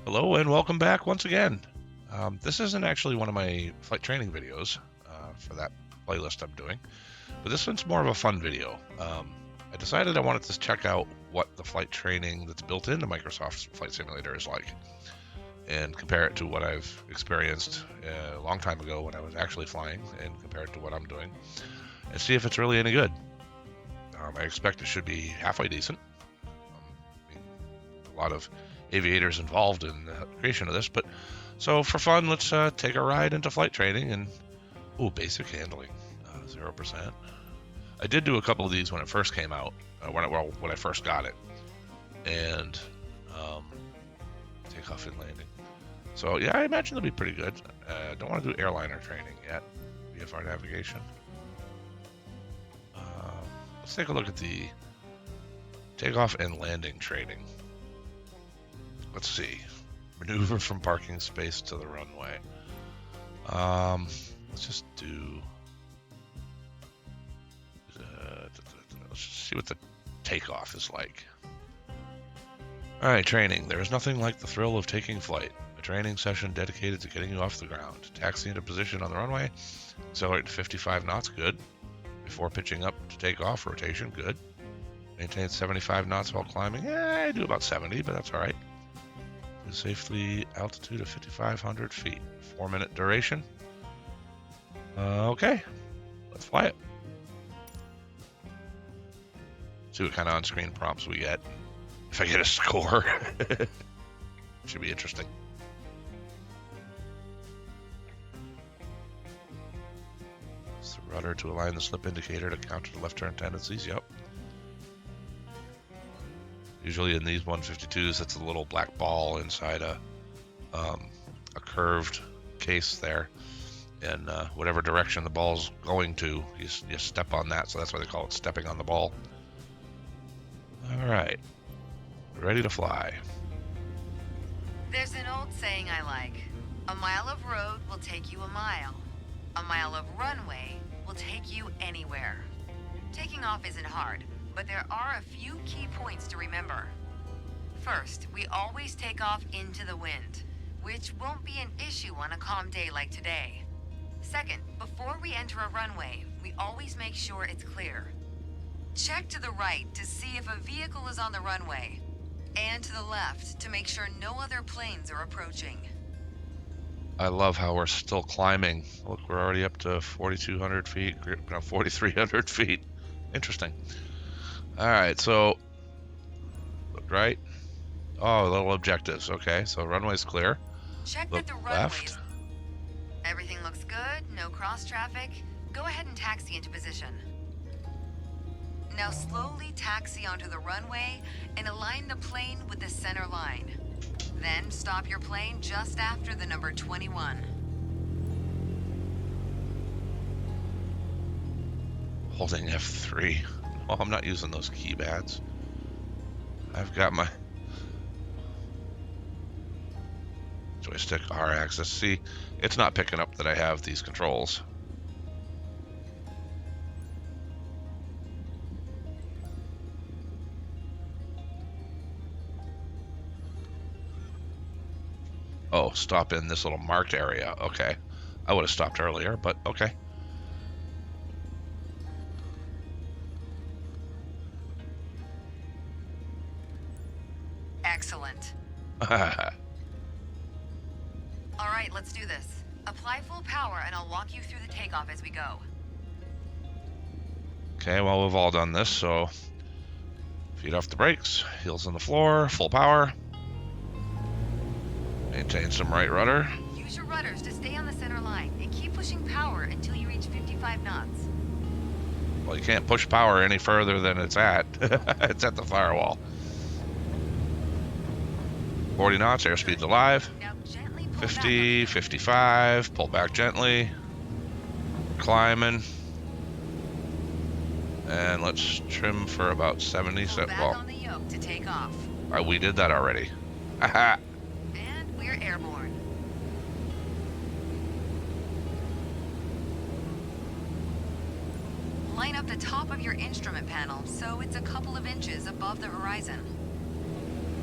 Hello and welcome back once again. This isn't actually one of my flight training videos for that playlist I'm doing, but this one's more of a fun video. I decided I wanted to check out what the flight training that's built into Microsoft's Flight Simulator is like and compare it to what I've experienced a long time ago when I was actually flying and compare it to what I'm doing and see if it's really any good. I expect it should be halfway decent. A lot of aviators involved in the creation of this, but so for fun, let's take a ride into flight training and basic handling, 0%. I did do a couple of these when it first came out, when I first got it, and takeoff and landing. So yeah, I imagine they'll be pretty good. Don't want to do airliner training yet, VFR navigation. Let's take a look at the takeoff and landing training. Let's see. Maneuver from parking space to the runway. Let's just do... let's just see what the takeoff is like. Alright, training. There is nothing like the thrill of taking flight. A training session dedicated to getting you off the ground. Taxi into position on the runway. Accelerate to 55 knots, good. Before pitching up to take off, rotation, good. Maintain 75 knots while climbing. I do about 70, but that's alright. Safely altitude of 5,500 feet. 4-minute duration. Okay, let's fly it. See what kind of on-screen prompts we get. If I get a score, should be interesting. It's the rudder to align the slip indicator to counter the left turn tendencies. Yep. Usually in these 152s, it's a little black ball inside a curved case there, and whatever direction the ball's going to, you step on that, so that's why they call it stepping on the ball. All right, ready to fly. There's an old saying I like. A mile of road will take you a mile. A mile of runway will take you anywhere. Taking off isn't hard, but there are a few key points to remember. First, we always take off into the wind, which won't be an issue on a calm day like today. Second, before we enter a runway, we always make sure it's clear. Check to the right to see if a vehicle is on the runway, and to the left to make sure no other planes are approaching. I love how we're still climbing. Look, we're already up to 4,200 feet, now 4,300 feet. Interesting. All right, so look right. Oh, little objectives. Okay, so runway's clear. Check Look that the left. runways. Everything looks good, no cross traffic. Go ahead and taxi into position. Now slowly taxi onto the runway and align the plane with the center line. Then stop your plane just after the number 21. Holding F3. Oh, I'm not using those keypads. I've got my joystick R-axis. See, it's not picking up that I have these controls. Oh, stop in this little marked area. Okay. I would have stopped earlier, but okay. Excellent. All right, let's do this. Apply full power and I'll walk you through the takeoff as we go. Okay, well, we've all done this, so feet off the brakes, heels on the floor, full power. Maintain some right rudder. Use your rudders to stay on the center line and keep pushing power until you reach 55 knots. Well, you can't push power any further than it's at. It's at the firewall. 40 knots, airspeed's alive. Now gently pull 50, back. 55, pull back gently. Climbing. And let's trim for about 70. Pull back on the yoke to take off. We did that already. Haha. And we're airborne. Line up the top of your instrument panel so it's a couple of inches above the horizon.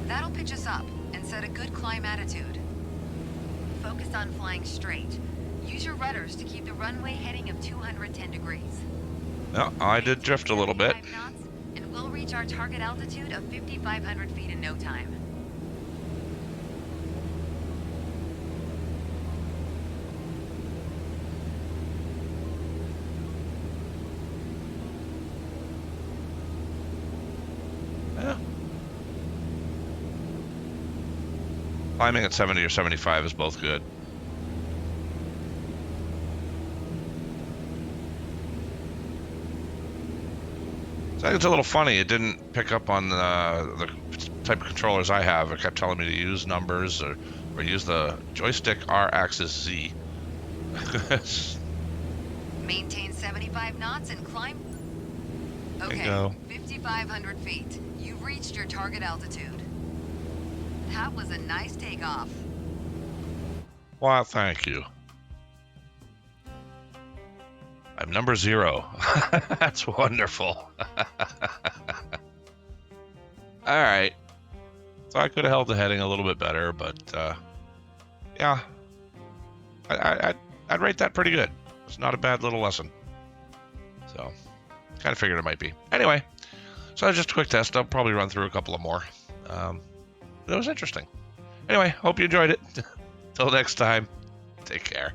That'll pitch us up. and set a good climb attitude. Focus on flying straight. Use your rudders to keep the runway heading of 210 degrees. No, I did drift a little bit. 75 knots, and we'll reach our target altitude of 5,500 feet in no time. Yeah. Climbing at 70 or 75 is both good. So I think it's a little funny. It didn't pick up on the type of controllers I have. It kept telling me to use numbers or use the joystick R-axis Z. Maintain 75 knots and climb. Okay, Bingo. 5,500 feet. You've reached your target altitude. That was a nice takeoff. Well, thank you. I'm number 0. That's wonderful. All right. So I could have held the heading a little bit better, but yeah, I'd rate that pretty good. It's not a bad little lesson. So kind of figured it might be. Anyway, so that's just a quick test. I'll probably run through a couple of more. It was interesting. Anyway, hope you enjoyed it. Till next time, take care.